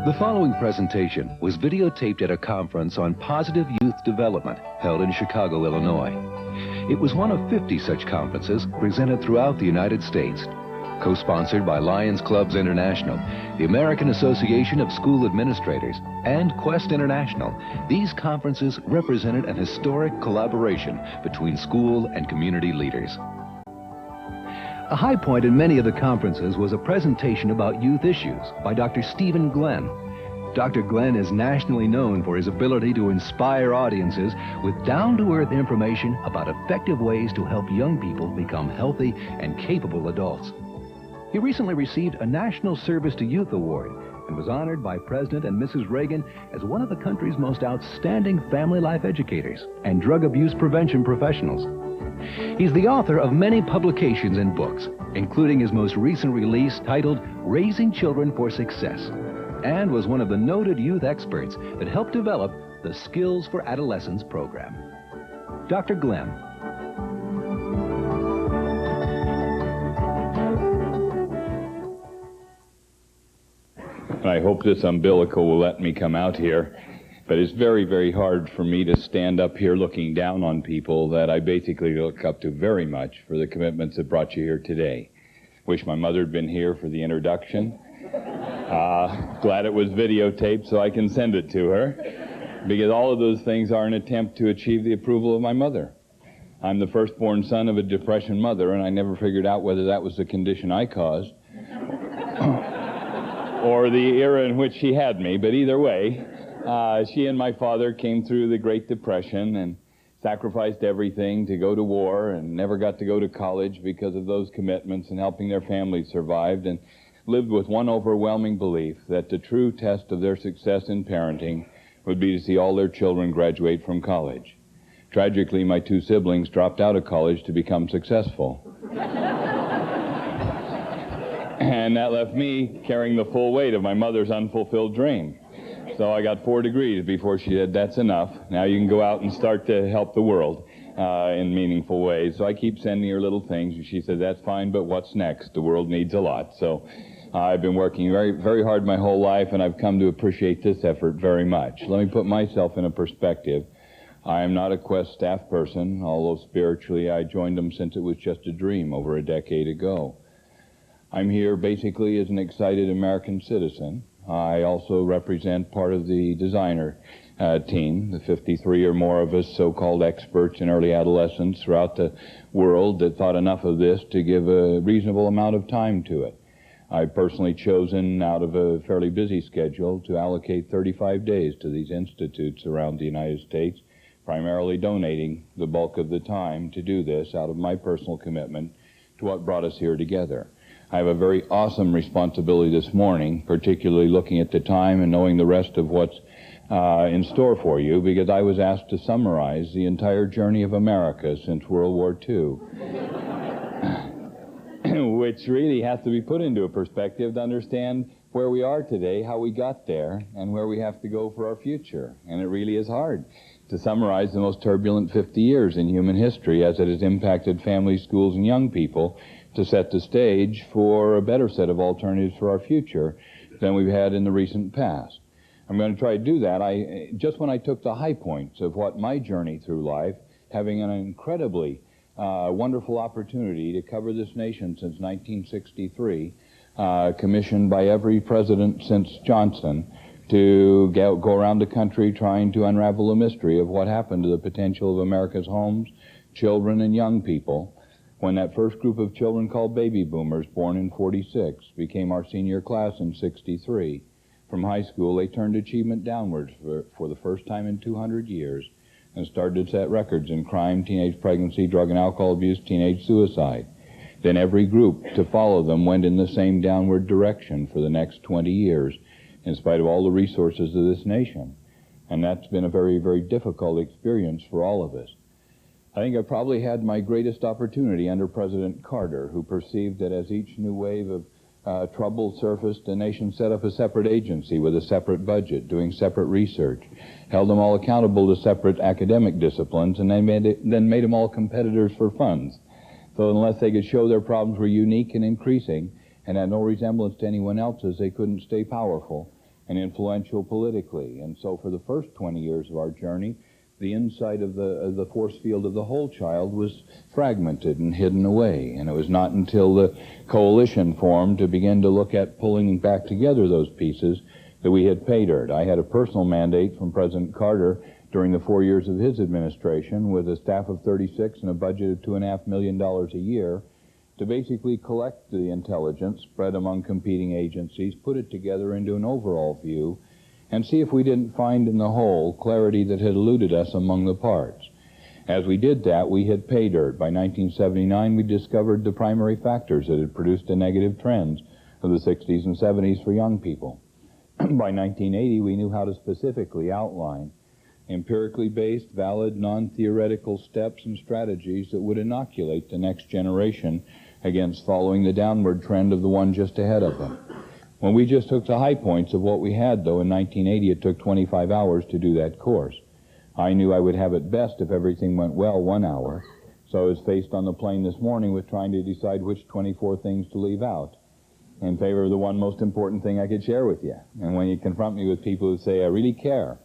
The following presentation was videotaped at a conference on positive youth development held in Chicago, Illinois. It was one of 50 such conferences presented throughout the United States. Co-sponsored by Lions Clubs International, the American Association of School Administrators, and Quest International, these conferences represented an historic collaboration between school and community leaders. A high point in many of the conferences was a presentation about youth issues by Dr. Stephen Glenn. Dr. Glenn is nationally known for his ability to inspire audiences with down-to-earth information about effective ways to help young people become healthy and capable adults. He recently received a National Service to Youth Award and was honored by President and Mrs. Reagan as one of the country's most outstanding family life educators and drug abuse prevention professionals. He's the author of many publications and books, including his most recent release titled Raising Children for Success, and was one of the noted youth experts that helped develop the Skills for Adolescence program. Dr. Glenn. I hope this umbilical will let me come out here. But it's very, very hard for me to stand up here looking down on people that I basically look up to very much for the commitments that brought you here today. Wish my mother had been here for the introduction. Glad it was videotaped so I can send it to her, because all of those things are an attempt to achieve the approval of my mother. I'm the firstborn son of a depression mother, and I never figured out whether that was the condition I caused or the era in which she had me, but either way, she and my father came through the Great Depression and sacrificed everything to go to war and never got to go to college because of those commitments, and helping their families survived, and lived with one overwhelming belief that the true test of their success in parenting would be to see all their children graduate from college. Tragically, my two siblings dropped out of college to become successful. And that left me carrying the full weight of my mother's unfulfilled dream. So I got 4 degrees before she said, that's enough. Now you can go out and start to help the world in meaningful ways. So I keep sending her little things. And she said, that's fine, but what's next? The world needs a lot. So I've been working very, very hard my whole life, and I've come to appreciate this effort very much. Let me put myself in a perspective. I am not a Quest staff person, although spiritually I joined them since it was just a dream over a decade ago. I'm here basically as an excited American citizen. I also represent part of the designer team, the 53 or more of us so-called experts in early adolescence throughout the world that thought enough of this to give a reasonable amount of time to it. I've personally chosen, out of a fairly busy schedule, to allocate 35 days to these institutes around the United States, primarily donating the bulk of the time to do this out of my personal commitment to what brought us here together. I have a very awesome responsibility this morning, particularly looking at the time and knowing the rest of what's in store for you, because I was asked to summarize the entire journey of America since World War II, which really has to be put into a perspective to understand where we are today, how we got there, and where we have to go for our future. And it really is hard to summarize the most turbulent 50 years in human history as it has impacted families, schools, and young people, to set the stage for a better set of alternatives for our future than we've had in the recent past. I'm going to try to do that. Just when I took the high points of what my journey through life, having an incredibly wonderful opportunity to cover this nation since 1963, commissioned by every president since Johnson, to go around the country trying to unravel the mystery of what happened to the potential of America's homes, children, and young people, when that first group of children called baby boomers, born in 46, became our senior class in 63. From high school, they turned achievement downwards for the first time in 200 years and started to set records in crime, teenage pregnancy, drug and alcohol abuse, teenage suicide. Then every group to follow them went in the same downward direction for the next 20 years, in spite of all the resources of this nation. And that's been a very, very difficult experience for all of us. I think I probably had my greatest opportunity under President Carter, who perceived that as each new wave of trouble surfaced, the nation set up a separate agency with a separate budget, doing separate research, held them all accountable to separate academic disciplines, and then made them all competitors for funds. So unless they could show their problems were unique and increasing and had no resemblance to anyone else's, they couldn't stay powerful. and influential politically. And so for the first 20 years of our journey, the insight of the force field of the whole child was fragmented and hidden away. And it was not until the coalition formed to begin to look at pulling back together those pieces that we had pay dirt. I had a personal mandate from President Carter during the 4 years of his administration with a staff of 36 and a budget of $2.5 million a year to basically collect the intelligence spread among competing agencies, put it together into an overall view, and see if we didn't find in the whole clarity that had eluded us among the parts. As we did that, we hit pay dirt. By 1979, we discovered the primary factors that had produced the negative trends of the 60s and 70s for young people. By 1980, we knew how to specifically outline empirically based, valid, non-theoretical steps and strategies that would inoculate the next generation against following the downward trend of the one just ahead of them. When we just took the high points of what we had, though, in 1980, it took 25 hours to do that course. I knew I would have it best if everything went well 1 hour, so I was faced on the plane this morning with trying to decide which 24 things to leave out in favor of the one most important thing I could share with you. And when you confront me with people who say, I really care,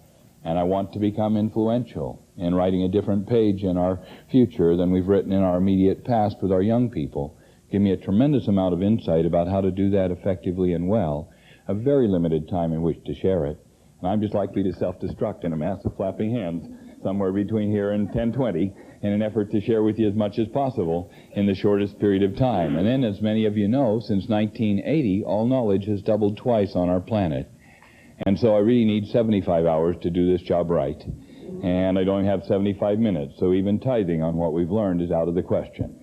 and I want to become influential in writing a different page in our future than we've written in our immediate past with our young people, give me a tremendous amount of insight about how to do that effectively and well, a very limited time in which to share it. And I'm just likely to self-destruct in a mass of flapping hands somewhere between here and 10:20 in an effort to share with you as much as possible in the shortest period of time. And then, as many of you know, since 1980, all knowledge has doubled twice on our planet. And so I really need 75 hours to do this job right. And I don't have 75 minutes, so even tithing on what we've learned is out of the question.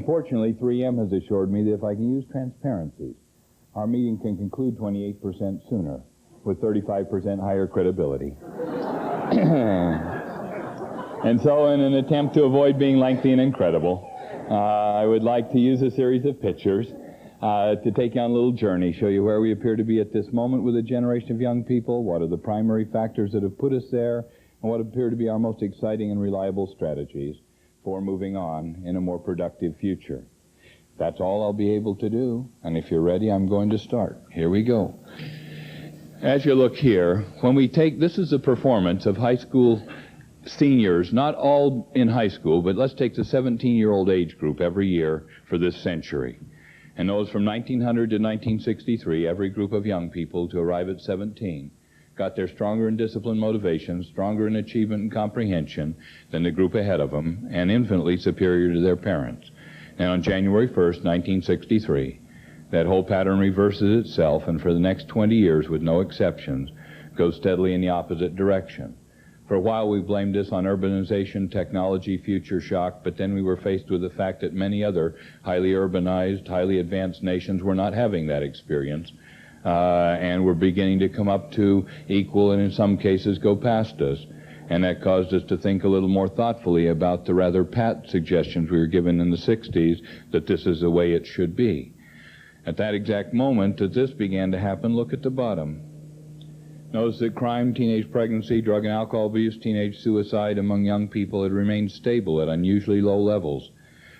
Fortunately, 3M has assured me that if I can use transparencies, our meeting can conclude 28% sooner with 35% higher credibility. And so in an attempt to avoid being lengthy and incredible, I would like to use a series of pictures to take you on a little journey, show you where we appear to be at this moment with a generation of young people, what are the primary factors that have put us there, and what appear to be our most exciting and reliable strategies for moving on in a more productive future. That's all I'll be able to do, and if you're ready, I'm going to start. Here we go. As you look here, when we take, this is a performance of high school seniors, not all in high school, but let's take the 17-year-old age group every year for this century. And those from 1900 to 1963, every group of young people to arrive at 17 got there stronger in discipline motivation, stronger in achievement and comprehension than the group ahead of them, and infinitely superior to their parents. And on January 1st, 1963, that whole pattern reverses itself, and for the next 20 years, with no exceptions, goes steadily in the opposite direction. For a while, we blamed this on urbanization, technology, future shock, but then we were faced with the fact that many other highly urbanized, highly advanced nations were not having that experience, and were beginning to come up to equal and in some cases go past us. And that caused us to think a little more thoughtfully about the rather pat suggestions we were given in the 60s that this is the way it should be. At that exact moment that this began to happen, look at the bottom. Notice that crime, teenage pregnancy, drug and alcohol abuse, teenage suicide among young people had remained stable at unusually low levels.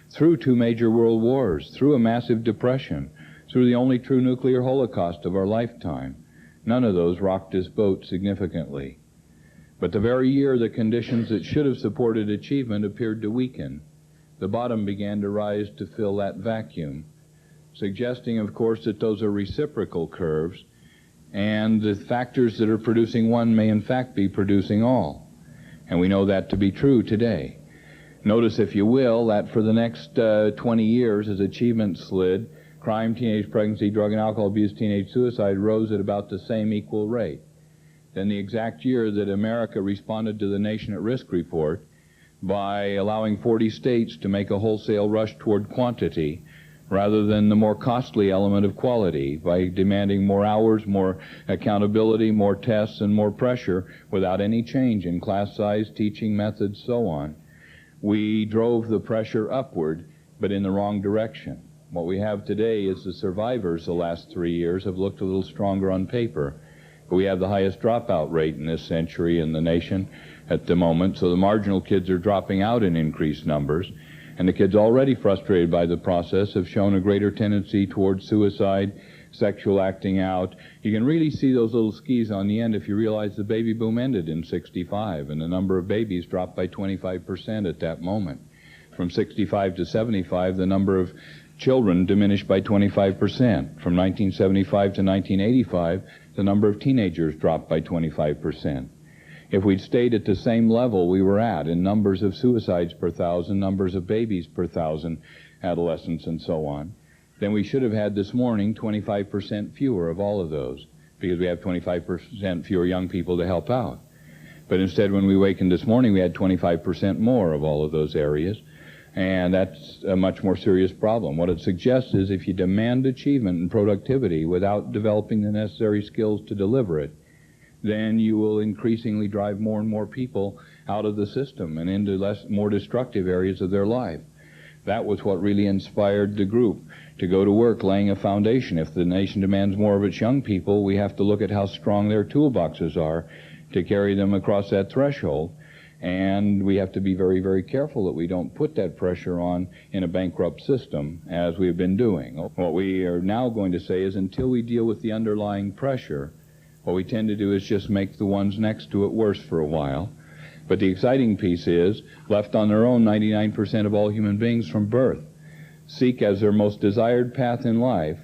Through 2 major world wars, through a massive depression, through the only true nuclear holocaust of our lifetime, none of those rocked this boat significantly. But the very year the conditions that should have supported achievement appeared to weaken, the bottom began to rise to fill that vacuum, suggesting, of course, that those are reciprocal curves, and the factors that are producing one may in fact be producing all. And we know that to be true today. Notice, if you will, that for the next 20 years, as achievement slid, crime, teenage pregnancy, drug and alcohol abuse, teenage suicide rose at about the same equal rate. Then the exact year that America responded to the Nation at Risk report by allowing 40 states to make a wholesale rush toward quantity rather than the more costly element of quality, by demanding more hours, more accountability, more tests, and more pressure without any change in class size, teaching methods, so on. We drove the pressure upward, but in the wrong direction. What we have today is the survivors the last 3 years have looked a little stronger on paper. But we have the highest dropout rate in this century in the nation at the moment, so the marginal kids are dropping out in increased numbers. And the kids already frustrated by the process have shown a greater tendency towards suicide, sexual acting out. You can really see those little skis on the end if you realize the baby boom ended in 65, and the number of babies dropped by 25% at that moment. From 65 to 75, the number of children diminished by 25%. From 1975 to 1985, the number of teenagers dropped by 25%. If we'd stayed at the same level we were at in numbers of suicides per thousand, numbers of babies per thousand, adolescents and so on, then we should have had this morning 25% fewer of all of those, because we have 25% fewer young people to help out. But instead, when we awakened this morning, we had 25% more of all of those areas, and that's a much more serious problem. What it suggests is if you demand achievement and productivity without developing the necessary skills to deliver it, then you will increasingly drive more and more people out of the system and into more destructive areas of their life. That was what really inspired the group to go to work laying a foundation. If the nation demands more of its young people, we have to look at how strong their toolboxes are to carry them across that threshold. And we have to be very, very careful that we don't put that pressure on in a bankrupt system, as we've been doing. What we are now going to say is until we deal with the underlying pressure, what we tend to do is just make the ones next to it worse for a while. But the exciting piece is, left on their own, 99% of all human beings from birth seek as their most desired path in life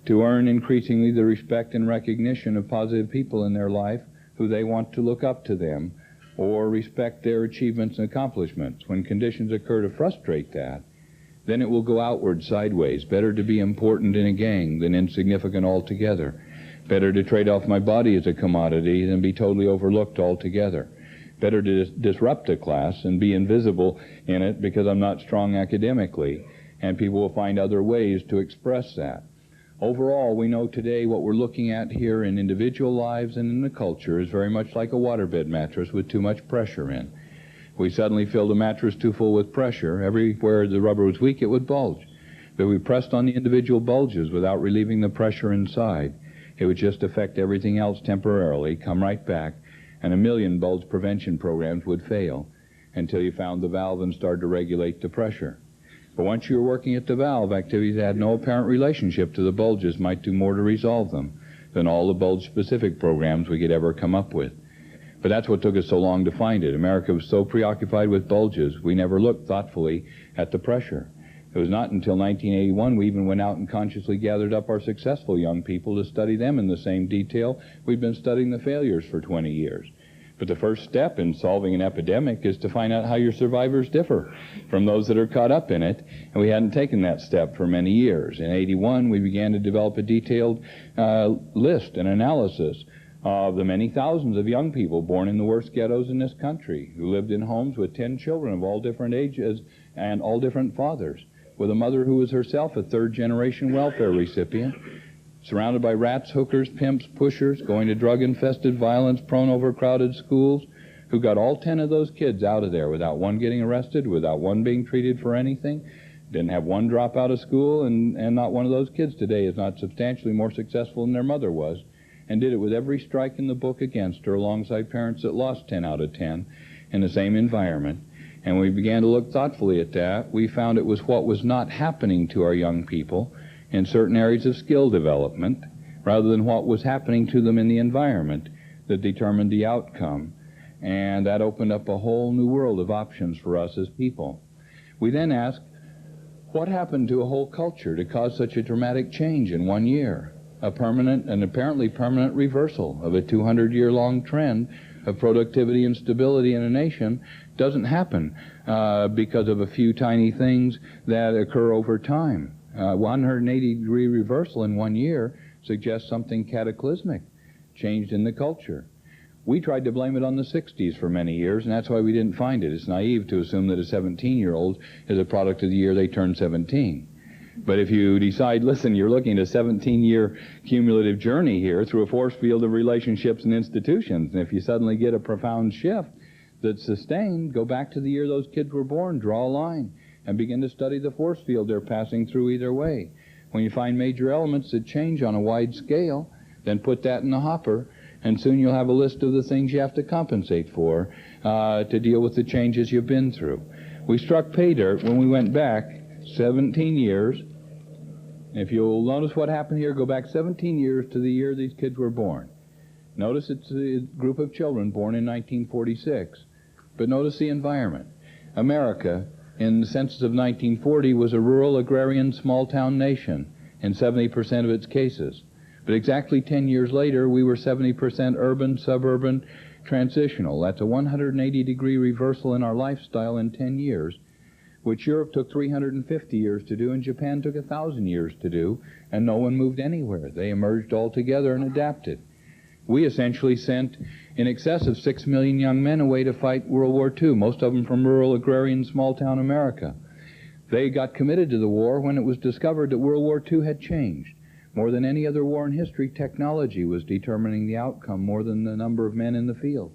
to earn increasingly the respect and recognition of positive people in their life who they want to look up to them or respect their achievements and accomplishments. When conditions occur to frustrate that, then it will go outward sideways. Better to be important in a gang than insignificant altogether. Better to trade off my body as a commodity than be totally overlooked altogether. Better to disrupt a class and be invisible in it because I'm not strong academically, and people will find other ways to express that. Overall, we know today what we're looking at here in individual lives and in the culture is very much like a waterbed mattress with too much pressure in. If we suddenly filled a mattress too full with pressure, everywhere the rubber was weak, it would bulge. But if we pressed on the individual bulges without relieving the pressure inside, it would just affect everything else temporarily, come right back, and a million bulge prevention programs would fail until you found the valve and started to regulate the pressure. But once you were working at the valve, activities that had no apparent relationship to the bulges might do more to resolve them than all the bulge-specific programs we could ever come up with. But that's what took us so long to find it. America was so preoccupied with bulges, we never looked thoughtfully at the pressure. It was not until 1981 we even went out and consciously gathered up our successful young people to study them in the same detail we've been studying the failures for 20 years. But the first step in solving an epidemic is to find out how your survivors differ from those that are caught up in it, and we hadn't taken that step for many years. In 81, we began to develop a detailed list and analysis of the many thousands of young people born in the worst ghettos in this country, who lived in homes with 10 children of all different ages and all different fathers, with a mother who was herself a third-generation welfare recipient, surrounded by rats, hookers, pimps, pushers, going to drug-infested, violence-prone, overcrowded schools, who got all 10 of those kids out of there without one getting arrested, without one being treated for anything, didn't have one drop out of school, and not one of those kids today is not substantially more successful than their mother was, and did it with every strike in the book against her alongside parents that lost 10 out of 10 in the same environment. And we began to look thoughtfully at that. We found it was what was not happening to our young people in certain areas of skill development, rather than what was happening to them in the environment that determined the outcome. And that opened up a whole new world of options for us as people. We then asked, what happened to a whole culture to cause such a dramatic change in 1 year? A permanent and apparently permanent reversal of a 200-year-long trend of productivity and stability in a nation doesn't happen because of a few tiny things that occur over time. 180-degree reversal in 1 year suggests something cataclysmic changed in the culture. We tried to blame it on the 60s for many years, and that's why we didn't find it. It's naive to assume that a 17-year-old is a product of the year they turned 17. But if you decide, listen, you're looking at a 17-year cumulative journey here through a force field of relationships and institutions, and if you suddenly get a profound shift that's sustained, go back to the year those kids were born, draw a line, and begin to study the force field they're passing through either way. When you find major elements that change on a wide scale, then put that in the hopper, and soon you'll have a list of the things you have to compensate for to deal with the changes you've been through. We struck pay dirt when we went back 17 years If you'll notice what happened here, go back 17 years to the year these kids were born. Notice it's a group of children born in 1946. But notice the environment. America, in the census of 1940, was a rural, agrarian, small-town nation in 70% of its cases. But exactly 10 years later, we were 70% urban, suburban, transitional. That's a 180-degree reversal in our lifestyle in 10 years, which Europe took 350 years to do, and Japan took 1,000 years to do, and no one moved anywhere. They emerged all together and adapted. We essentially sent in excess of 6 million young men away to fight World War II, most of them from rural, agrarian, small-town America. They got committed to the war when it was discovered that World War II had changed. More than any other war in history, technology was determining the outcome more than the number of men in the field.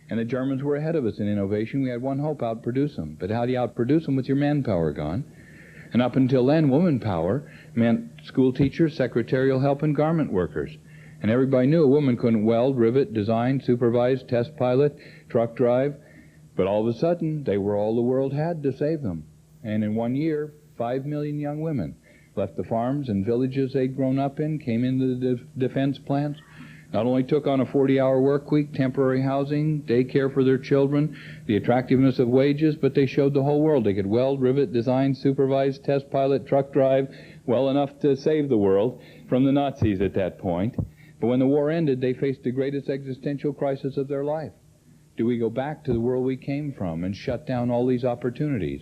And the Germans were ahead of us in innovation. We had one hope: outproduce them. But how do you outproduce them with your manpower gone? And up until then, woman power meant school teachers, secretarial help, and garment workers. And everybody knew a woman couldn't weld, rivet, design, supervise, test pilot, truck drive. But all of a sudden, they were all the world had to save them. And in 1 year, 5 million young women left the farms and villages they'd grown up in, came into the defense plants, not only took on a 40-hour work week, temporary housing, daycare for their children, the attractiveness of wages, but they showed the whole world they could weld, rivet, design, supervise, test pilot, truck drive, well enough to save the world from the Nazis at that point. But when the war ended, they faced the greatest existential crisis of their life. Do we go back to the world we came from and shut down all these opportunities?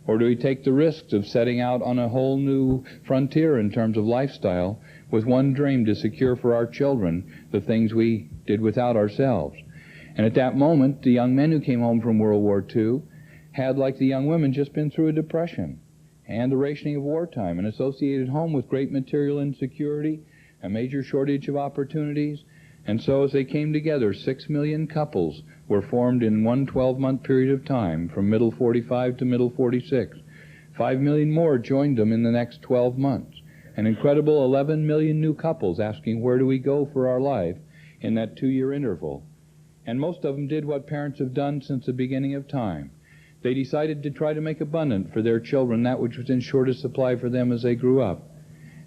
Or do we take the risks of setting out on a whole new frontier in terms of lifestyle with one dream: to secure for our children the things we did without ourselves? And at that moment, the young men who came home from World War II had, like the young women, just been through a depression and the rationing of wartime, an associated home with great material insecurity, a major shortage of opportunities. And so as they came together, 6 million couples were formed in one 12-month period of time, from middle 45 to middle 46. 5 million more joined them in the next 12 months. An incredible 11 million new couples asking, where do we go for our life in that 2-year interval? And most of them did what parents have done since the beginning of time. They decided to try to make abundant for their children that which was in shortest supply for them as they grew up.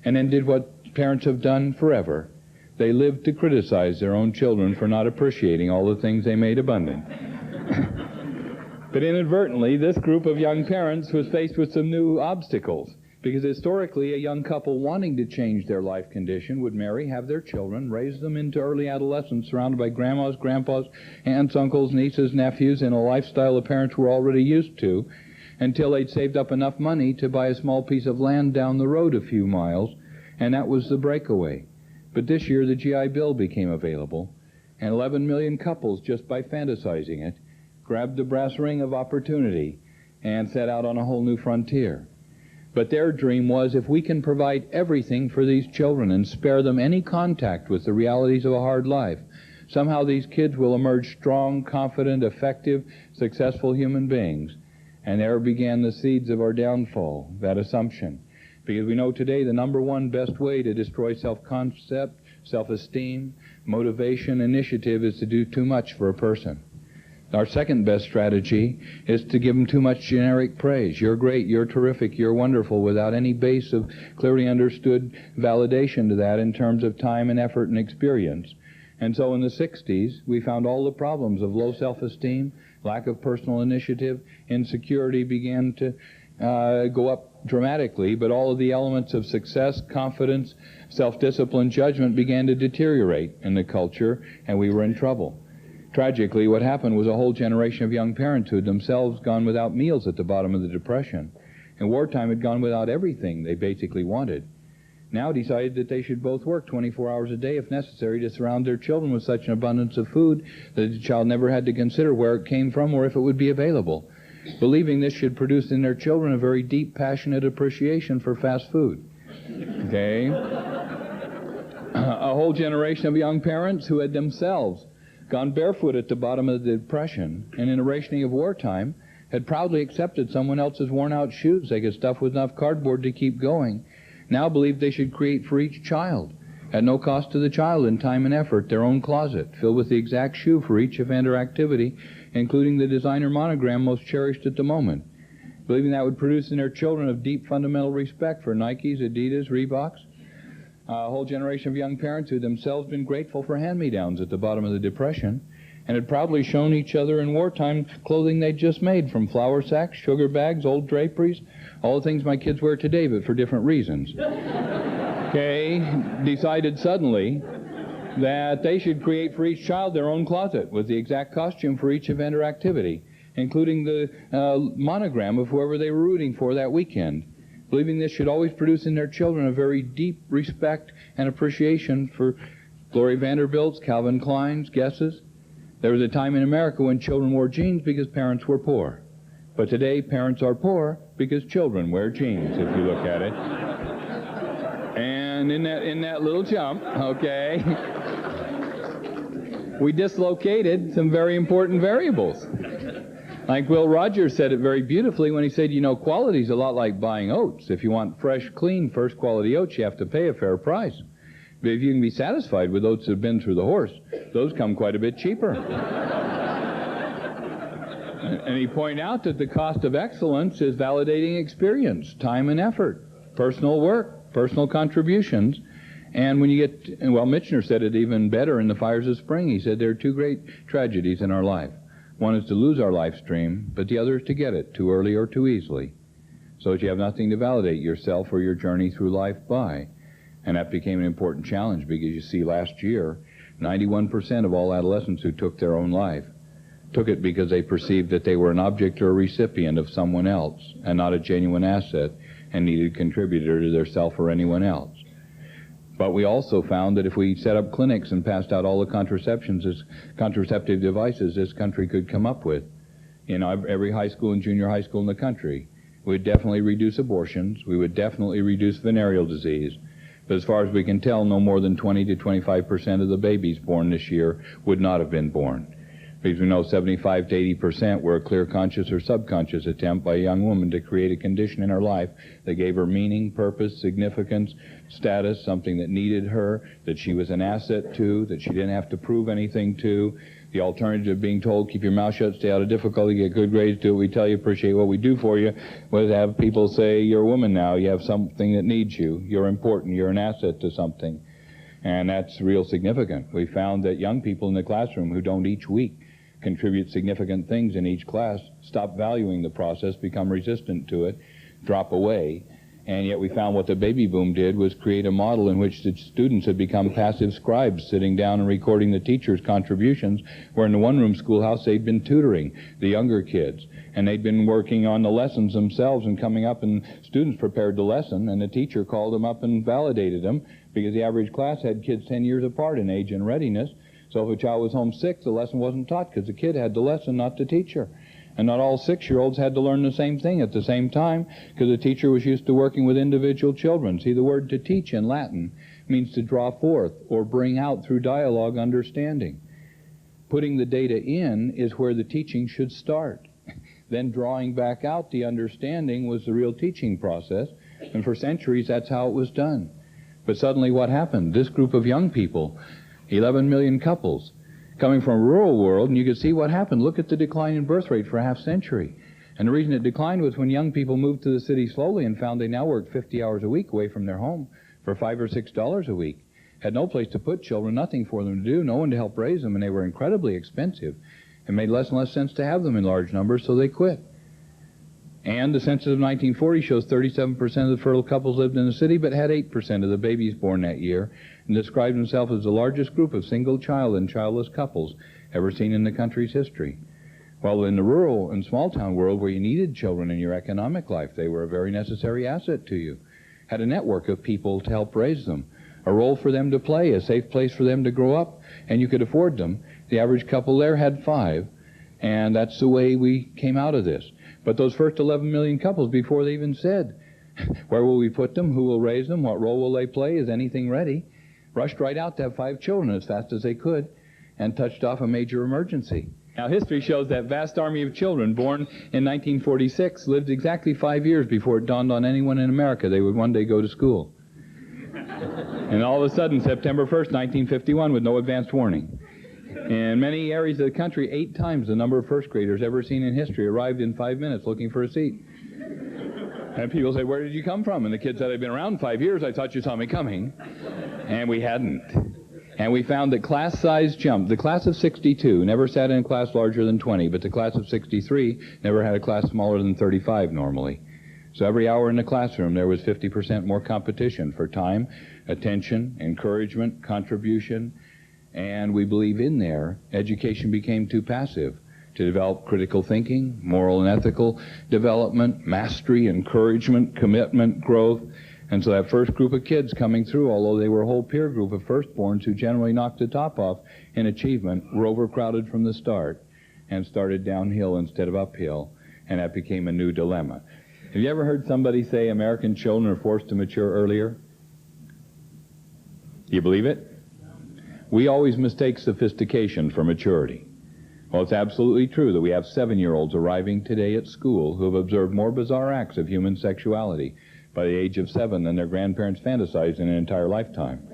And then did what parents have done forever. They lived to criticize their own children for not appreciating all the things they made abundant. But inadvertently, this group of young parents was faced with some new obstacles, because historically, a young couple wanting to change their life condition would marry, have their children, raise them into early adolescence, surrounded by grandmas, grandpas, aunts, uncles, nieces, nephews, in a lifestyle the parents were already used to, until they'd saved up enough money to buy a small piece of land down the road a few miles, and that was the breakaway. But this year, the GI Bill became available, and 11 million couples, just by fantasizing it, grabbed the brass ring of opportunity and set out on a whole new frontier. But their dream was, if we can provide everything for these children and spare them any contact with the realities of a hard life, somehow these kids will emerge strong, confident, effective, successful human beings. And there began the seeds of our downfall, that assumption. Because we know today the number one best way to destroy self-concept, self-esteem, motivation, initiative is to do too much for a person. Our second best strategy is to give them too much generic praise. You're great, you're terrific, you're wonderful, without any base of clearly understood validation to that in terms of time and effort and experience. And so in the 60s, we found all the problems of low self-esteem, lack of personal initiative, insecurity began to go up dramatically, but all of the elements of success, confidence, self-discipline, judgment began to deteriorate in the culture, and we were in trouble. Tragically, what happened was a whole generation of young parents who had themselves gone without meals at the bottom of the Depression. In wartime had gone without everything they basically wanted. Now decided that they should both work 24 hours a day if necessary to surround their children with such an abundance of food that the child never had to consider where it came from or if it would be available, believing this should produce in their children a very deep, passionate appreciation for fast food. Okay? A whole generation of young parents who had themselves gone barefoot at the bottom of the Depression, and in a rationing of wartime, had proudly accepted someone else's worn-out shoes they could stuff with enough cardboard to keep going, now believed they should create for each child, at no cost to the child in time and effort, their own closet, filled with the exact shoe for each event or activity, including the designer monogram most cherished at the moment. believing that would produce in their children a deep fundamental respect for Nikes, Adidas, Reeboks. A whole generation of young parents who themselves been grateful for hand-me-downs at the bottom of the Depression, and had proudly shown each other in wartime clothing they'd just made from flour sacks, sugar bags, old draperies, all the things my kids wear today, but for different reasons. Okay, decided suddenly that they should create for each child their own closet with the exact costume for each event or activity, including the monogram of whoever they were rooting for that weekend, believing this should always produce in their children a very deep respect and appreciation for Gloria Vanderbilt's, Calvin Klein's, Guess's. There was a time in America when children wore jeans because parents were poor. But today, parents are poor because children wear jeans, if you look at it. And in that little jump, okay, we dislocated some very important variables. Like Will Rogers said it very beautifully when he said, you know, quality's a lot like buying oats. If you want fresh, clean, first-quality oats, you have to pay a fair price. But if you can be satisfied with oats that have been through the horse, those come quite a bit cheaper. And he pointed out that the cost of excellence is validating experience, time and effort, personal work, personal contributions. And when you get, well, Michener said it even better in The Fires of Spring. He said there are two great tragedies in our life. One is to lose our life stream, but the other is to get it too early or too easily, so that you have nothing to validate yourself or your journey through life by. And that became an important challenge because you see last year, 91% of all adolescents who took their own life took it because they perceived that they were an object or a recipient of someone else and not a genuine asset and needed a contributor to their self or anyone else. But we also found that if we set up clinics and passed out all the contraceptive devices this country could come up with in every high school and junior high school in the country, we would definitely reduce abortions, we would definitely reduce venereal disease. But as far as we can tell, no more than 20 to 25% of the babies born this year would not have been born. Because we know 75 to 80% were a clear conscious or subconscious attempt by a young woman to create a condition in her life that gave her meaning, purpose, significance, status, something that needed her, that she was an asset to, that she didn't have to prove anything to. The alternative of being told, keep your mouth shut, stay out of difficulty, get good grades, do what we tell you, appreciate what we do for you, was to have people say, you're a woman now, you have something that needs you, you're important, you're an asset to something. And that's real significant. We found that young people in the classroom who don't each week contribute significant things in each class stop valuing the process, become resistant to it, drop away. And yet we found what the baby boom did was create a model in which the students had become passive scribes, sitting down and recording the teacher's contributions, where in the one-room schoolhouse they'd been tutoring the younger kids. And they'd been working on the lessons themselves and coming up, and students prepared the lesson, and the teacher called them up and validated them, because the average class had kids 10 years apart in age and readiness. So if a child was homesick, the lesson wasn't taught because the kid had the lesson, not the teacher. And not all 6-year-olds had to learn the same thing at the same time because the teacher was used to working with individual children. See, the word to teach in Latin means to draw forth or bring out through dialogue understanding. Putting the data in is where the teaching should start. Then drawing back out the understanding was the real teaching process. And for centuries, that's how it was done. But suddenly what happened? This group of young people, 11 million couples, coming from a rural world, and you could see what happened. Look at the decline in birth rate for a half century. And the reason it declined was when young people moved to the city slowly and found they now worked 50 hours a week away from their home for $5 or $6 a week. Had no place to put children, nothing for them to do, no one to help raise them, and they were incredibly expensive. It made less and less sense to have them in large numbers, so they quit. And the census of 1940 shows 37% of the fertile couples lived in the city, but had 8% of the babies born that year, and described themselves as the largest group of single-child and childless couples ever seen in the country's history. While in the rural and small-town world where you needed children in your economic life, they were a very necessary asset to you. Had a network of people to help raise them, a role for them to play, a safe place for them to grow up, and you could afford them. The average couple there had 5, and that's the way we came out of this. But those first 11 million couples, before they even said, where will we put them, who will raise them, what role will they play, is anything ready, rushed right out to have 5 children as fast as they could, and touched off a major emergency. Now, history shows that vast army of children born in 1946 lived exactly 5 years before it dawned on anyone in America they would one day go to school. And all of a sudden, September 1st, 1951, with no advanced warning. In many areas of the country, 8 times the number of first graders ever seen in history arrived in 5 minutes looking for a seat. And people say, where did you come from? And the kid said, I've been around 5 years. I thought you saw me coming. And we hadn't. And we found that class size jumped. The class of 62 never sat in a class larger than 20, but the class of 63 never had a class smaller than 35 normally. So every hour in the classroom, there was 50% more competition for time, attention, encouragement, contribution. And we believe in there, education became too passive to develop critical thinking, moral and ethical development, mastery, encouragement, commitment, growth. And so that first group of kids coming through, although they were a whole peer group of firstborns who generally knocked the top off in achievement, were overcrowded from the start and started downhill instead of uphill. And that became a new dilemma. Have you ever heard somebody say American children are forced to mature earlier? Do you believe it? We always mistake sophistication for maturity. Well, it's absolutely true that we have 7-year-olds arriving today at school who have observed more bizarre acts of human sexuality by the age of 7 than their grandparents fantasized in an entire lifetime.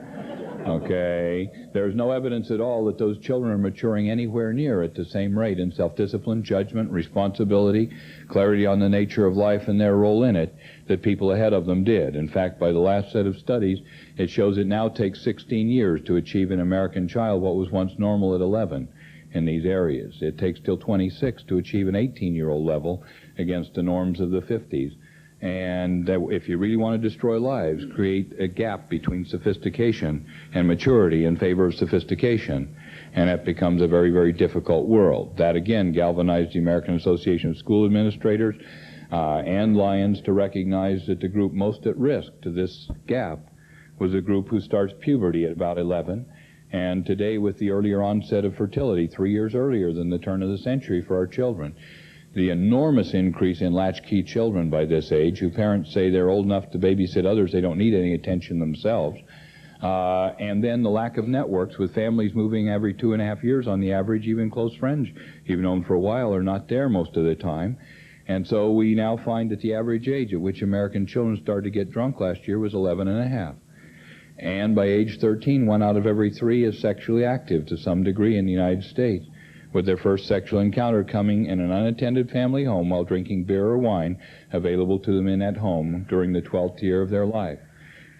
Okay? There's no evidence at all that those children are maturing anywhere near at the same rate in self-discipline, judgment, responsibility, clarity on the nature of life and their role in it that people ahead of them did. In fact, by the last set of studies, it shows it now takes 16 years to achieve an American child what was once normal at 11 in these areas. It takes till 26 to achieve an 18-year-old level against the norms of the 50s. And if you really want to destroy lives, create a gap between sophistication and maturity in favor of sophistication. And that becomes a very, very difficult world. That, again, galvanized the American Association of School Administrators and Lions to recognize that the group most at risk to this gap was a group who starts puberty at about 11. And today, with the earlier onset of fertility, 3 years earlier than the turn of the century for our children, the enormous increase in latchkey children by this age, who parents say they're old enough to babysit others, they don't need any attention themselves. And then the lack of networks, with families moving every 2.5 years on the average. Even close friends you've known for a while are not there most of the time. And so we now find that the average age at which American children started to get drunk last year was 11.5. And by age 13, 1 out of every 3 is sexually active to some degree in the United States, with their first sexual encounter coming in an unattended family home while drinking beer or wine available to them in at home during the 12th year of their life.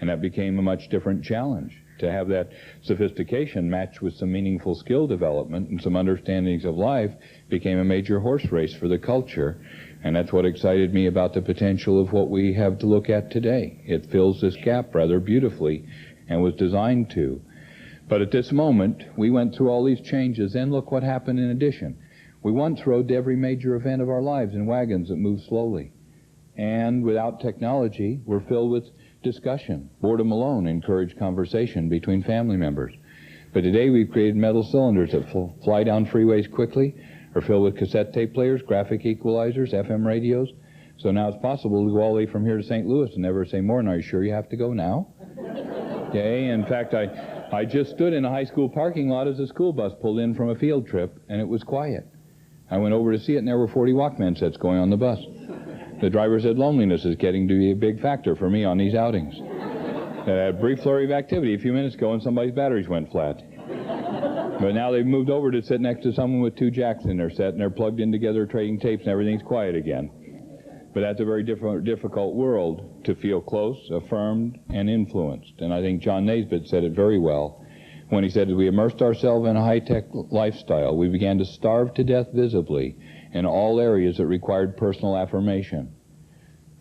And that became a much different challenge. To have that sophistication matched with some meaningful skill development and some understandings of life became a major horse race for the culture. And that's what excited me about the potential of what we have to look at today. It fills this gap rather beautifully and was designed to. But at this moment, we went through all these changes, and look what happened in addition. We once rode to every major event of our lives in wagons that moved slowly. And without technology, we're filled with discussion. Boredom alone encouraged conversation between family members. But today we've created metal cylinders that fly down freeways quickly, are filled with cassette tape players, graphic equalizers, FM radios. So now it's possible to go all the way from here to St. Louis and never say more, and are you sure you have to go now? Okay, in fact, I just stood in a high school parking lot as a school bus pulled in from a field trip, and it was quiet. I went over to see it, and there were 40 Walkman sets going on the bus. The driver said loneliness is getting to be a big factor for me on these outings. A brief flurry of activity a few minutes ago, and somebody's batteries went flat. But now they've moved over to sit next to someone with 2 jacks in their set, and they're plugged in together trading tapes, and everything's quiet again. But that's a very difficult world to feel close, affirmed, and influenced. And I think John Naisbitt said it very well when he said, as we immersed ourselves in a high-tech lifestyle, we began to starve to death visibly in all areas that required personal affirmation.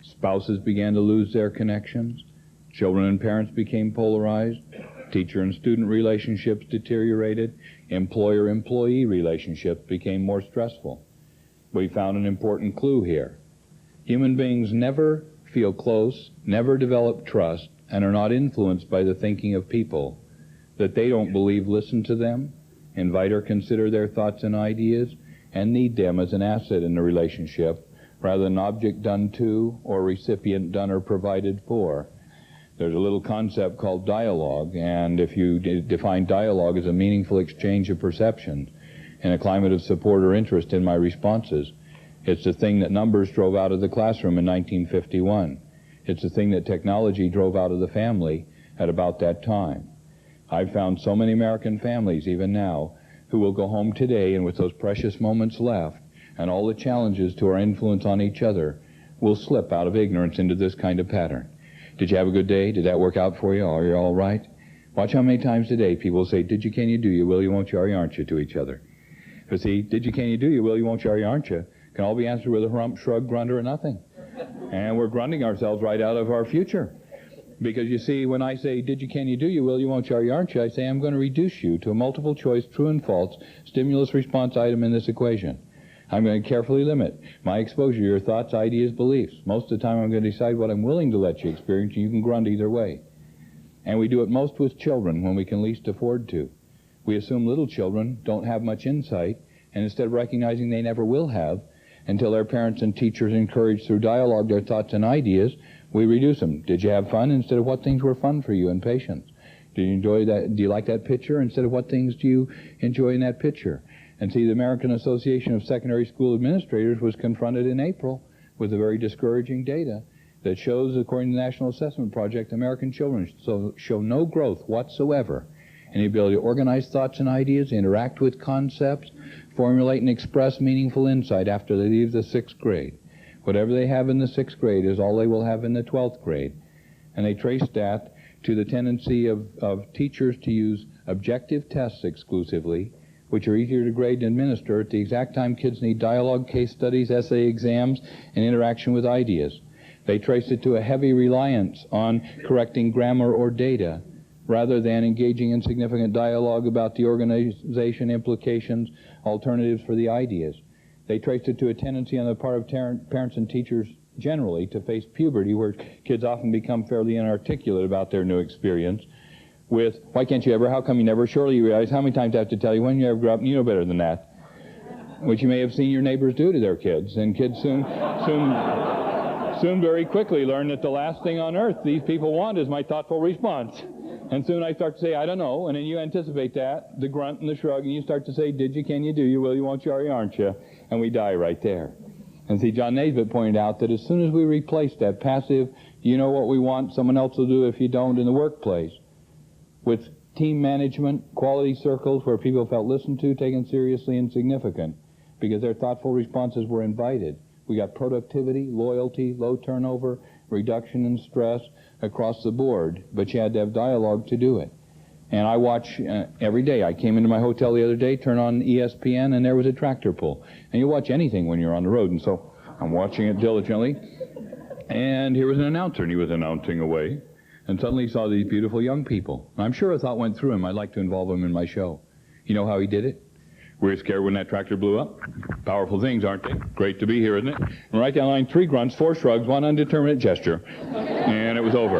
Spouses began to lose their connections. Children and parents became polarized. Teacher and student relationships deteriorated. Employer-employee relationships became more stressful. We found an important clue here. Human beings never feel close, never develop trust, and are not influenced by the thinking of people that they don't believe listen to them, invite or consider their thoughts and ideas, and need them as an asset in the relationship rather than an object done to or recipient done or provided for. There's a little concept called dialogue, and if you define dialogue as a meaningful exchange of perceptions in a climate of support or interest in my responses, it's the thing that numbers drove out of the classroom in 1951. It's the thing that technology drove out of the family at about that time. I've found so many American families, even now, who will go home today and with those precious moments left and all the challenges to our influence on each other, will slip out of ignorance into this kind of pattern. Did you have a good day? Did that work out for you? Are you all right? Watch how many times today people say, did you, can you, do you, will you, won't you, are you, aren't you, to each other. But see, did you, can you, do you, will you, won't you, are you, aren't you, can all be answered with a hump, shrug, grunt, or a nothing. And we're grunting ourselves right out of our future. Because you see, when I say, did you, can you, do you, will you, won't you, are you, aren't you, I say I'm going to reduce you to a multiple choice, true and false, stimulus response item in this equation. I'm going to carefully limit my exposure to your thoughts, ideas, beliefs. Most of the time I'm going to decide what I'm willing to let you experience, and you can grunt either way. And we do it most with children when we can least afford to. We assume little children don't have much insight, and instead of recognizing they never will have, until their parents and teachers encourage through dialogue their thoughts and ideas, we reduce them. Did you have fun instead of what things were fun for you and patience? Did you enjoy that? Do you like that picture instead of what things do you enjoy in that picture? And see, the American Association of Secondary School Administrators was confronted in April with a very discouraging data that shows, according to the National Assessment Project, American children show no growth whatsoever in the ability to organize thoughts and ideas, interact with concepts, formulate and express meaningful insight after they leave the 6th grade. Whatever they have in the 6th grade is all they will have in the 12th grade. And they traced that to the tendency of teachers to use objective tests exclusively, which are easier to grade and administer at the exact time kids need dialogue, case studies, essay exams, and interaction with ideas. They traced it to a heavy reliance on correcting grammar or data, rather than engaging in significant dialogue about the organization, implications, alternatives for the ideas. They traced it to a tendency on the part of parents and teachers generally to face puberty, where kids often become fairly inarticulate about their new experience, with, why can't you ever, how come you never, surely you realize, how many times I have to tell you, when you ever grow up, you know better than that, which you may have seen your neighbors do to their kids. And kids soon very quickly learn that the last thing on earth these people want is my thoughtful response. And soon I start to say, I don't know, and then you anticipate that, the grunt and the shrug, and you start to say, did you, can you, do you, will you, won't you, are you, aren't you, and we die right there. And see, John Naisbitt pointed out that as soon as we replace that passive, you know what we want, someone else will do if you don't in the workplace, with team management, quality circles where people felt listened to, taken seriously, and significant, because their thoughtful responses were invited. We got productivity, loyalty, low turnover, reduction in stress across the board, but you had to have dialogue to do it. And I watch every day. I came into my hotel the other day, turn on ESPN, and there was a tractor pull. And you watch anything when you're on the road, and so I'm watching it diligently. And here was an announcer, and he was announcing away, and suddenly he saw these beautiful young people. I'm sure a thought went through him, I'd like to involve him in my show. You know how he did it? Were you scared when that tractor blew up? Powerful things, aren't they? Great to be here, isn't it? And right down the line, 3 grunts, 4 shrugs, 1 undeterminate gesture. And it was over.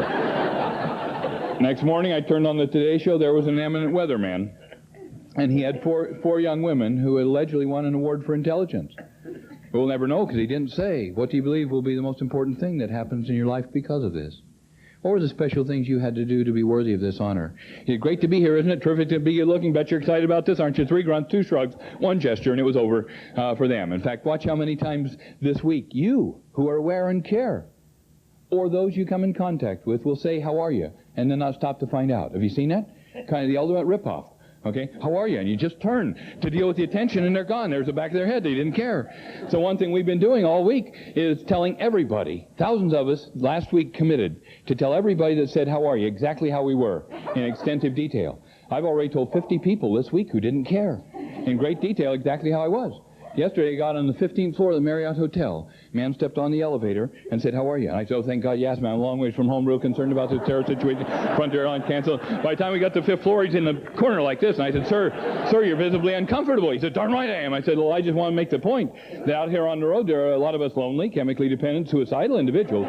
Next morning, I turned on the Today Show. There was an eminent weatherman. And he had four young women who had allegedly won an award for intelligence. We'll never know because he didn't say. What do you believe will be the most important thing that happens in your life because of this? What were the special things you had to do to be worthy of this honor? It's great to be here, isn't it? Terrific to be good looking. Bet you're excited about this, aren't you? 3 grunts, 2 shrugs, 1 gesture, and it was over for them. In fact, watch how many times this week you, who are aware and care, or those you come in contact with, will say, how are you? And then not stop to find out. Have you seen that? Kind of the ultimate ripoff. Okay, how are you? And you just turn to deal with the attention, and they're gone. There's the back of their head. They didn't care. So one thing we've been doing all week is telling everybody, thousands of us last week committed to tell everybody that said, how are you, exactly how we were, in extensive detail. I've already told 50 people this week who didn't care, in great detail, exactly how I was. Yesterday, I got on the 15th floor of the Marriott Hotel. Man stepped on the elevator and said, how are you? And I said, oh, thank God you asked me. I'm a long ways from home, real concerned about this terror situation. Frontier Airlines canceled. By the time we got to the 5th floor, he's in the corner like this. And I said, sir, you're visibly uncomfortable. He said, darn right I am. I said, well, I just want to make the point that out here on the road, there are a lot of us lonely, chemically dependent, suicidal individuals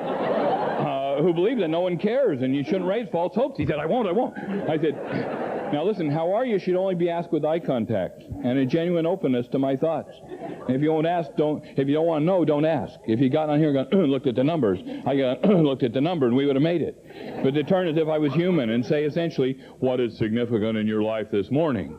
who believe that no one cares and you shouldn't raise false hopes. He said, I won't. I said, now listen, how are you should only be asked with eye contact and a genuine openness to my thoughts. And if you won't ask, if you don't want to know, don't ask. If you got on here and looked at the numbers, I got looked at the number and we would have made it. But to turn as if I was human and say essentially, what is significant in your life this morning?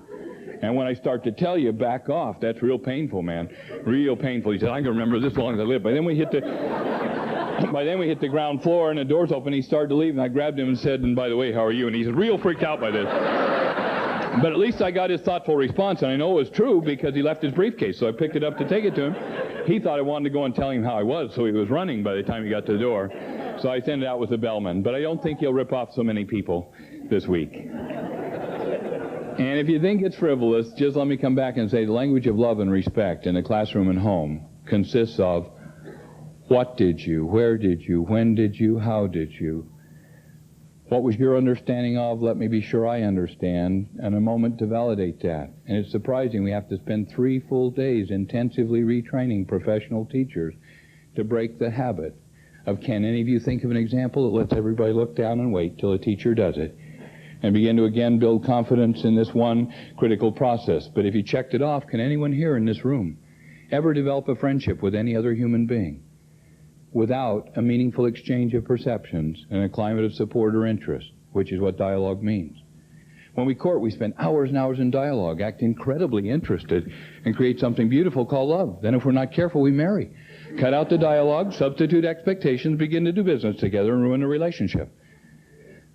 And when I start to tell you, back off, that's real painful, man. Real painful. He said, I can remember this long as I live. By then we hit the ground floor and the doors open. He started to leave and I grabbed him and said, and by the way, how are you? And he was real freaked out by this. But at least I got his thoughtful response, and I know it was true because he left his briefcase, so I picked it up to take it to him. He thought I wanted to go and tell him how I was, so he was running by the time he got to the door. So I sent it out with the bellman. But I don't think he'll rip off so many people this week. And if you think it's frivolous, just let me come back and say the language of love and respect in the classroom and home consists of what did you, where did you, when did you, how did you. What was your understanding of? Let me be sure I understand, and a moment to validate that. And it's surprising we have to spend 3 full days intensively retraining professional teachers to break the habit of, can any of you think of an example that lets everybody look down and wait till a teacher does it, and begin to again build confidence in this one critical process. But if you checked it off, can anyone here in this room ever develop a friendship with any other human being without a meaningful exchange of perceptions and a climate of support or interest, which is what dialogue means? When we court, we spend hours and hours in dialogue, act incredibly interested, and create something beautiful called love. Then if we're not careful, we marry. Cut out the dialogue, substitute expectations, begin to do business together, and ruin the relationship.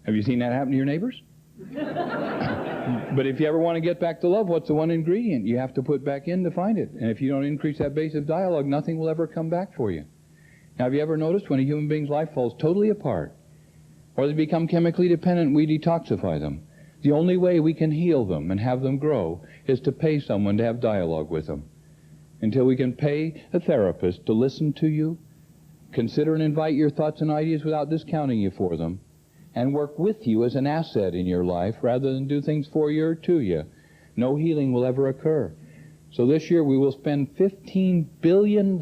Have you seen that happen to your neighbors? But if you ever want to get back to love, what's the one ingredient you have to put back in to find it? And if you don't increase that base of dialogue, nothing will ever come back for you. Now, have you ever noticed when a human being's life falls totally apart, or they become chemically dependent, we detoxify them? The only way we can heal them and have them grow is to pay someone to have dialogue with them. Until we can pay a therapist to listen to you, consider and invite your thoughts and ideas without discounting you for them, and work with you as an asset in your life rather than do things for you or to you, no healing will ever occur. So this year we will spend $15 billion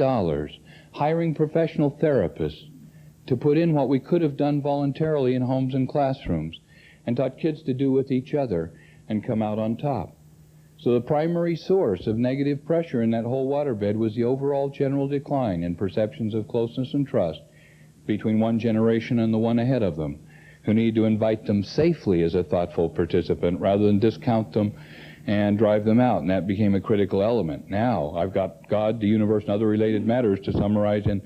hiring professional therapists to put in what we could have done voluntarily in homes and classrooms and taught kids to do with each other and come out on top. So the primary source of negative pressure in that whole waterbed was the overall general decline in perceptions of closeness and trust between one generation and the one ahead of them, who need to invite them safely as a thoughtful participant rather than discount them and drive them out. And that became a critical element. Now, I've got God, the universe, and other related matters to summarize in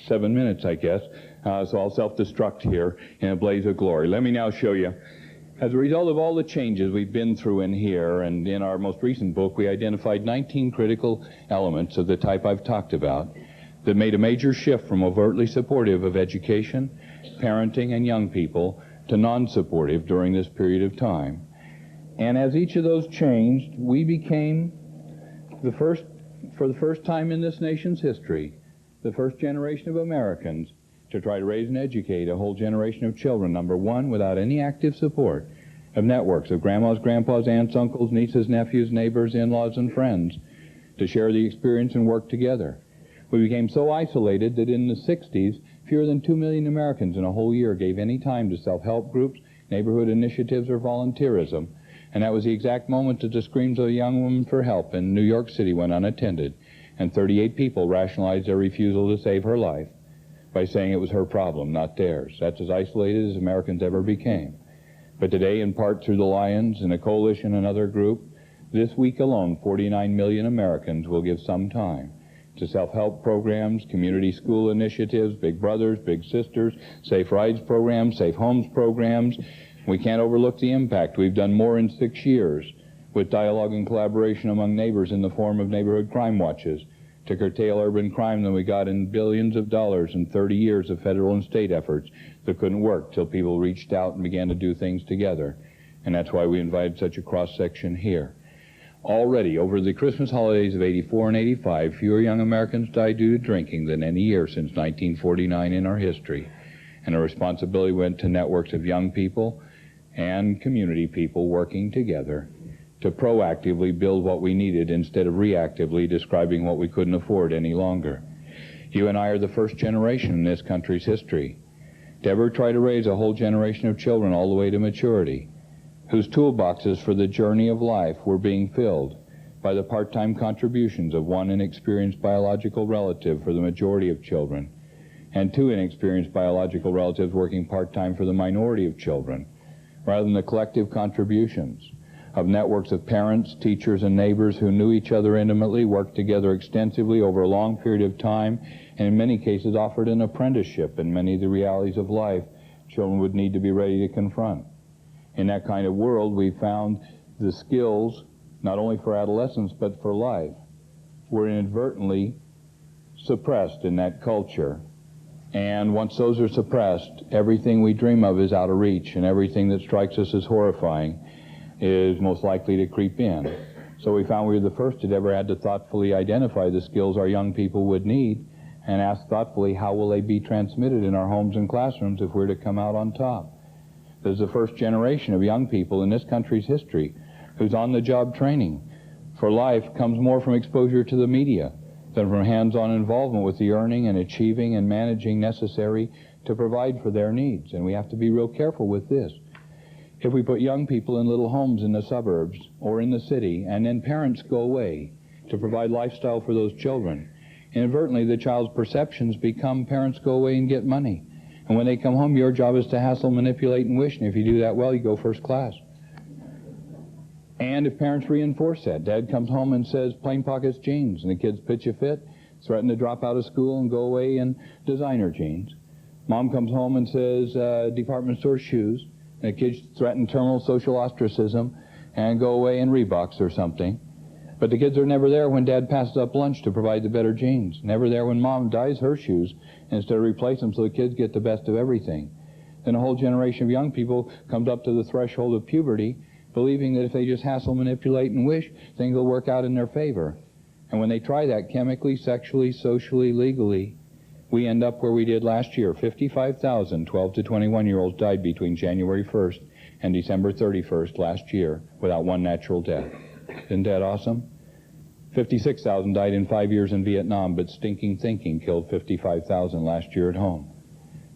7 minutes, I guess. So I'll self-destruct here in a blaze of glory. Let me now show you. As a result of all the changes we've been through in here, and in our most recent book, we identified 19 critical elements of the type I've talked about that made a major shift from overtly supportive of education, parenting, and young people to non-supportive during this period of time. And as each of those changed, we became for the first time in this nation's history, the first generation of Americans to try to raise and educate a whole generation of children, number one, without any active support of networks of grandmas, grandpas, aunts, uncles, nieces, nephews, neighbors, in-laws, and friends to share the experience and work together. We became so isolated that in the 60s, fewer than 2 million Americans in a whole year gave any time to self-help groups, neighborhood initiatives, or volunteerism. And that was the exact moment that the screams of a young woman for help in New York City went unattended, and 38 people rationalized their refusal to save her life by saying it was her problem, not theirs. That's as isolated as Americans ever became. But today, in part through the Lions and a coalition and other group, this week alone, 49 million Americans will give some time to self-help programs, community school initiatives, Big Brothers, Big Sisters, Safe Rides programs, Safe Homes programs. We can't overlook the impact. We've done more in 6 years with dialogue and collaboration among neighbors in the form of neighborhood crime watches to curtail urban crime than we got in billions of dollars in 30 years of federal and state efforts that couldn't work till people reached out and began to do things together. And that's why we invited such a cross-section here. Already, over the Christmas holidays of 84 and 85, fewer young Americans died due to drinking than any year since 1949 in our history. And our responsibility went to networks of young people and community people working together to proactively build what we needed instead of reactively describing what we couldn't afford any longer. You and I are the first generation in this country's history to ever try to raise a whole generation of children all the way to maturity, whose toolboxes for the journey of life were being filled by the part-time contributions of one inexperienced biological relative for the majority of children, and two inexperienced biological relatives working part-time for the minority of children, rather than the collective contributions of networks of parents, teachers, and neighbors who knew each other intimately, worked together extensively over a long period of time, and in many cases offered an apprenticeship in many of the realities of life children would need to be ready to confront. In that kind of world, we found the skills, not only for adolescence but for life, were inadvertently suppressed in that culture. And once those are suppressed, everything we dream of is out of reach, and everything that strikes us as horrifying is most likely to creep in. So we found we were the first that ever had to thoughtfully identify the skills our young people would need and ask thoughtfully, how will they be transmitted in our homes and classrooms if we're to come out on top? There's the first generation of young people in this country's history whose on-the-job training for life comes more from exposure to the media than from hands-on involvement with the earning and achieving and managing necessary to provide for their needs. And we have to be real careful with this. If we put young people in little homes in the suburbs or in the city, and then parents go away to provide lifestyle for those children, inadvertently the child's perceptions become parents go away and get money. And when they come home, your job is to hassle, manipulate, and wish. And if you do that well, you go first class. And if parents reinforce that, Dad comes home and says, plain pockets jeans, and the kids pitch a fit, threaten to drop out of school and go away in designer jeans. Mom comes home and says, department store shoes, and the kids threaten terminal social ostracism and go away in Reeboks or something. But the kids are never there when Dad passes up lunch to provide the better jeans. Never there when Mom dyes her shoes instead of replace them so the kids get the best of everything. Then a whole generation of young people comes up to the threshold of puberty believing that if they just hassle, manipulate, and wish, things will work out in their favor. And when they try that chemically, sexually, socially, legally, we end up where we did last year. 55,000 12 to 21-year-olds died between January 1st and December 31st last year without one natural death. Isn't that awesome? 56,000 died in 5 years in Vietnam, but stinking thinking killed 55,000 last year at home.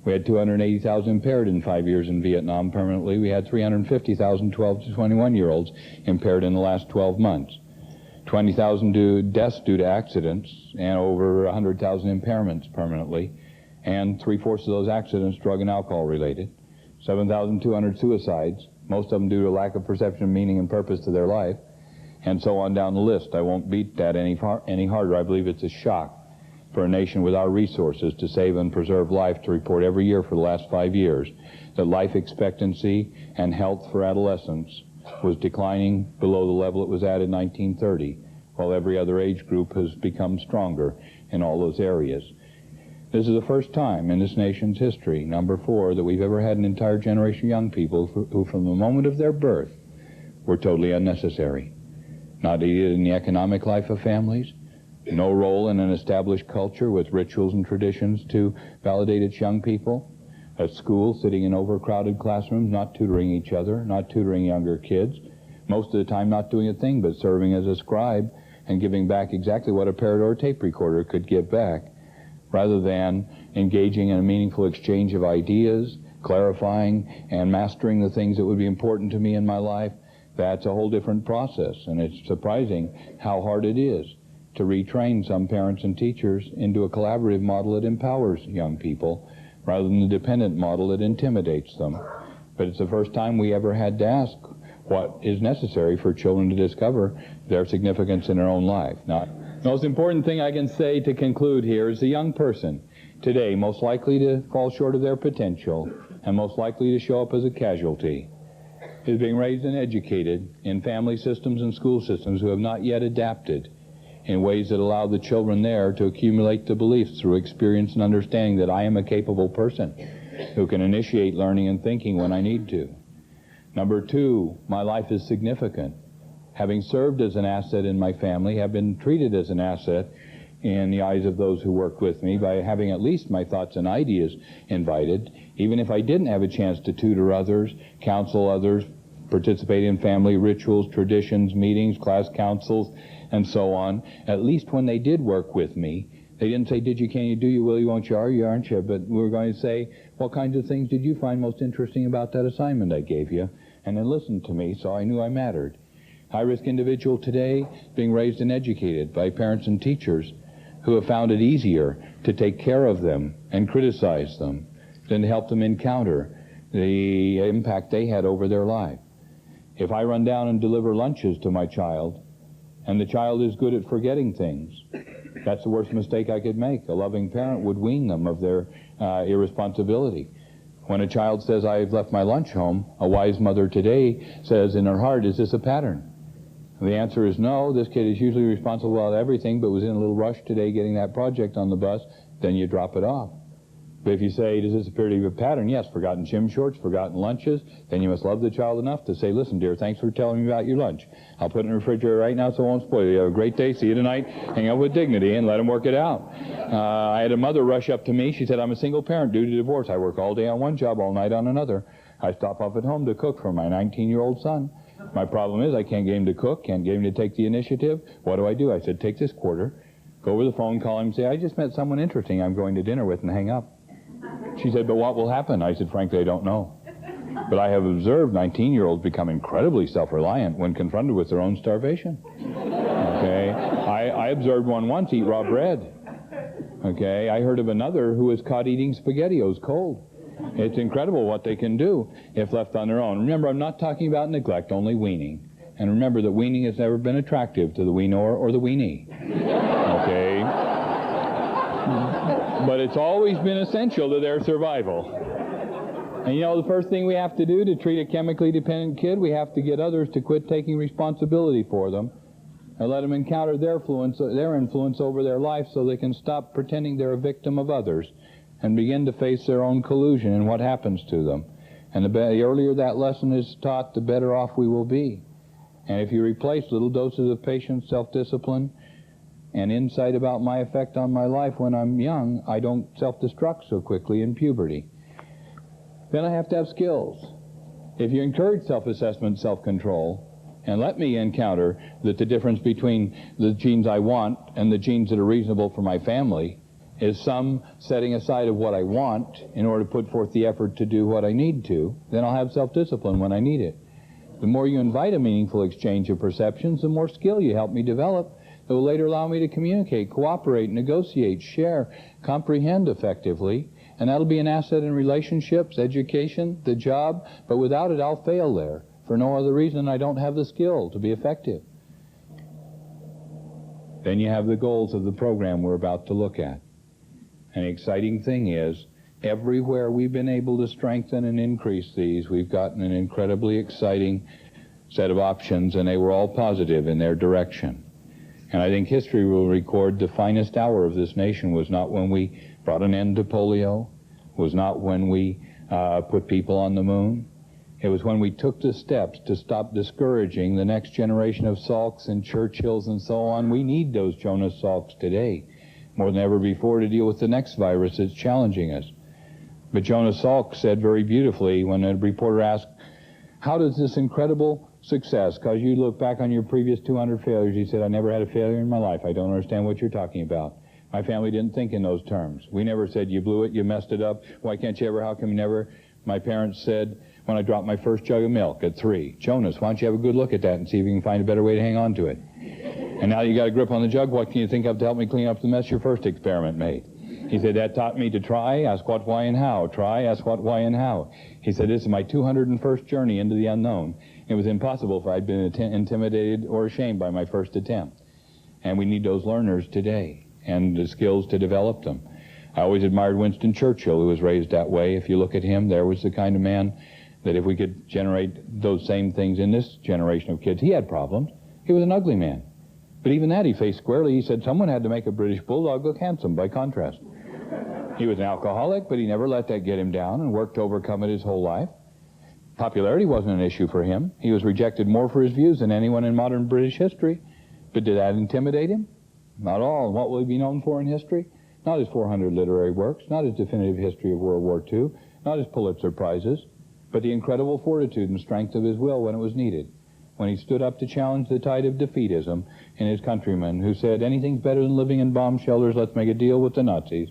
We had 280,000 impaired in 5 years in Vietnam permanently. We had 350,000 12 to 21-year-olds impaired in the last 12 months. 20,000 deaths due to accidents, and over 100,000 impairments permanently, and 3/4 of those accidents drug and alcohol related. 7,200 suicides, most of them due to lack of perception of meaning and purpose to their life, and so on down the list. I won't beat that any harder. I believe it's a shock for a nation with our resources to save and preserve life to report every year for the last 5 years that life expectancy and health for adolescents was declining below the level it was at in 1930, while every other age group has become stronger in all those areas. This is the first time in this nation's history, number 4, that we've ever had an entire generation of young people who from the moment of their birth were totally unnecessary. Not needed in the economic life of families, no role in an established culture with rituals and traditions to validate its young people. At school, sitting in overcrowded classrooms, not tutoring each other, not tutoring younger kids, most of the time not doing a thing but serving as a scribe and giving back exactly what a parrot or a tape recorder could give back, rather than engaging in a meaningful exchange of ideas, clarifying and mastering the things that would be important to me in my life. That's a whole different process, and it's surprising how hard it is to retrain some parents and teachers into a collaborative model that empowers young people rather than the dependent model that intimidates them. But it's the first time we ever had to ask what is necessary for children to discover their significance in their own life. Now, the most important thing I can say to conclude here is the young person today most likely to fall short of their potential and most likely to show up as a casualty is being raised and educated in family systems and school systems who have not yet adapted in ways that allow the children there to accumulate the beliefs through experience and understanding that I am a capable person who can initiate learning and thinking when I need to. Number 2, my life is significant. Having served as an asset in my family, have been treated as an asset in the eyes of those who worked with me by having at least my thoughts and ideas invited, even if I didn't have a chance to tutor others, counsel others, participate in family rituals, traditions, meetings, class councils, and so on. At least when they did work with me, they didn't say, did you, can you, do you, will you, won't you, are you, aren't you? But we were going to say, what kinds of things did you find most interesting about that assignment I gave you? And then listen to me, so I knew I mattered. High-risk individual today being raised and educated by parents and teachers who have found it easier to take care of them and criticize them than to help them encounter the impact they had over their life. If I run down and deliver lunches to my child, and the child is good at forgetting things, that's the worst mistake I could make. A loving parent would wean them of their irresponsibility. When a child says, I've left my lunch home, a wise mother today says in her heart, is this a pattern? The answer is no. This kid is usually responsible about everything, but was in a little rush today getting that project on the bus, then you drop it off. But if you say, does this appear to be a pattern? Yes, forgotten gym shorts, forgotten lunches, then you must love the child enough to say, listen, dear, thanks for telling me about your lunch. I'll put it in the refrigerator right now so it won't spoil you. Have a great day. See you tonight. Hang out with dignity and let him work it out. I had a mother rush up to me. She said, I'm a single parent due to divorce. I work all day on one job, all night on another. I stop off at home to cook for my 19-year-old son. My problem is I can't get him to cook, can't get him to take the initiative. What do? I said, take this quarter, go over the phone, call him, say, I just met someone interesting I'm going to dinner with, and hang up. She said, but what will happen? I said, frankly, I don't know. But I have observed 19-year-olds become incredibly self-reliant when confronted with their own starvation. Okay? I observed one once eat raw bread. Okay? I heard of another who was caught eating SpaghettiOs cold. It's incredible what they can do if left on their own. Remember, I'm not talking about neglect, only weaning. And remember that weaning has never been attractive to the weanor or the weanee. Okay? But it's always been essential to their survival. And you know, the first thing we have to do to treat a chemically dependent kid, we have to get others to quit taking responsibility for them and let them encounter their influence over their life so they can stop pretending they're a victim of others and begin to face their own collusion in what happens to them. And the earlier that lesson is taught, the better off we will be. And if you replace little doses of patience, self-discipline, and insight about my effect on my life when I'm young, I don't self-destruct so quickly in puberty. Then I have to have skills. If you encourage self-assessment, self-control, and let me encounter that the difference between the genes I want and the genes that are reasonable for my family is some setting aside of what I want in order to put forth the effort to do what I need to, then I'll have self-discipline when I need it. The more you invite a meaningful exchange of perceptions, the more skill you help me develop that will later allow me to communicate, cooperate, negotiate, share, comprehend effectively, and that'll be an asset in relationships, education, the job, but without it I'll fail there for no other reason than I don't have the skill to be effective. Then you have the goals of the program we're about to look at. And the exciting thing is, everywhere we've been able to strengthen and increase these, we've gotten an incredibly exciting set of options, and they were all positive in their direction. And I think history will record the finest hour of this nation was not when we brought an end to polio, was not when we put people on the moon. It was when we took the steps to stop discouraging the next generation of Salks and Churchills and so on. We need those Jonas Salks today, more than ever before, to deal with the next virus that's challenging us. But Jonas Salk said very beautifully when a reporter asked, how does this incredible success, because you look back on your previous 200 failures, he said, I never had a failure in my life. I don't understand what you're talking about. My family didn't think in those terms. We never said, you blew it, you messed it up, why can't you ever, how come you never? My parents said, when I dropped my first jug of milk at 3, Jonas, why don't you have a good look at that and see if you can find a better way to hang on to it? And now you got a grip on the jug, what can you think of to help me clean up the mess your first experiment made? He said, that taught me to try, ask what, why, and how. Try, ask what, why, and how. He said, this is my 201st journey into the unknown. It was impossible if I'd been intimidated or ashamed by my first attempt. And we need those learners today and the skills to develop them. I always admired Winston Churchill, who was raised that way. If you look at him, there was the kind of man that if we could generate those same things in this generation of kids, he had problems. He was an ugly man. But even that he faced squarely. He said someone had to make a British bulldog look handsome by contrast. He was an alcoholic, but he never let that get him down and worked to overcome it his whole life. Popularity wasn't an issue for him. He was rejected more for his views than anyone in modern British history. But did that intimidate him? Not all. What will he be known for in history? Not his 400 literary works, not his definitive history of World War II, not his Pulitzer Prizes, but the incredible fortitude and strength of his will when it was needed, when he stood up to challenge the tide of defeatism in his countrymen who said, anything's better than living in bomb shelters, let's make a deal with the Nazis.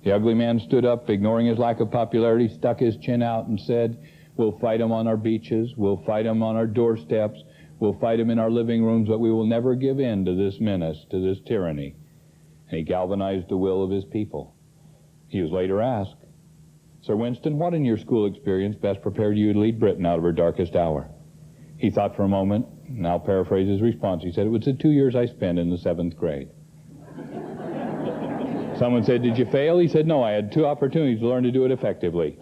The ugly man stood up, ignoring his lack of popularity, stuck his chin out and said, we'll fight them on our beaches, we'll fight them on our doorsteps, we'll fight them in our living rooms, but we will never give in to this menace, to this tyranny. And he galvanized the will of his people. He was later asked, Sir Winston, what in your school experience best prepared you to lead Britain out of her darkest hour? He thought for a moment, and I'll paraphrase his response. He said, it was the 2 years I spent in the 7th grade. Someone said, did you fail? He said, no, I had 2 opportunities to learn to do it effectively.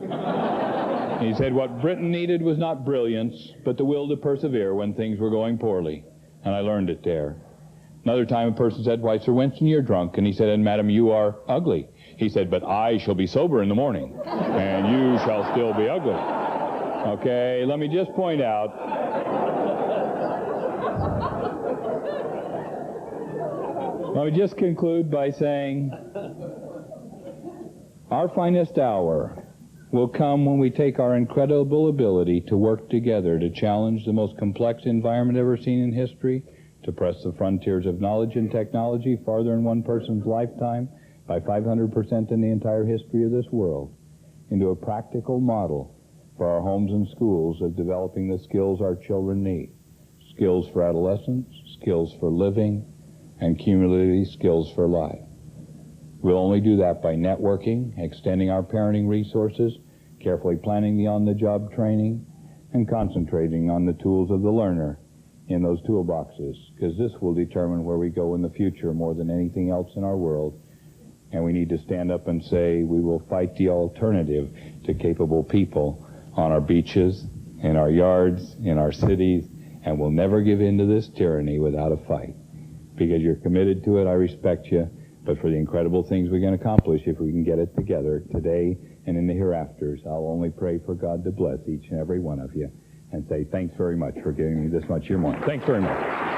He said what Britain needed was not brilliance, but the will to persevere when things were going poorly. And I learned it there. Another time a person said, why, Sir Winston, you're drunk. And he said, and madam, you are ugly. He said, but I shall be sober in the morning, and you shall still be ugly. Okay, let me just point out. Let me just conclude by saying our finest hour will come when we take our incredible ability to work together to challenge the most complex environment ever seen in history, to press the frontiers of knowledge and technology farther in one person's lifetime by 500% in the entire history of this world, into a practical model for our homes and schools of developing the skills our children need. Skills for adolescence, skills for living, and cumulatively skills for life. We'll only do that by networking, extending our parenting resources, carefully planning the on-the-job training, and concentrating on the tools of the learner in those toolboxes, because this will determine where we go in the future more than anything else in our world. And we need to stand up and say we will fight the alternative to capable people on our beaches, in our yards, in our cities, and we'll never give in to this tyranny without a fight. Because you're committed to it, I respect you. But for the incredible things we can accomplish if we can get it together today and in the hereafters, I'll only pray for God to bless each and every one of you and say thanks very much for giving me this much of your morning. Thanks very much.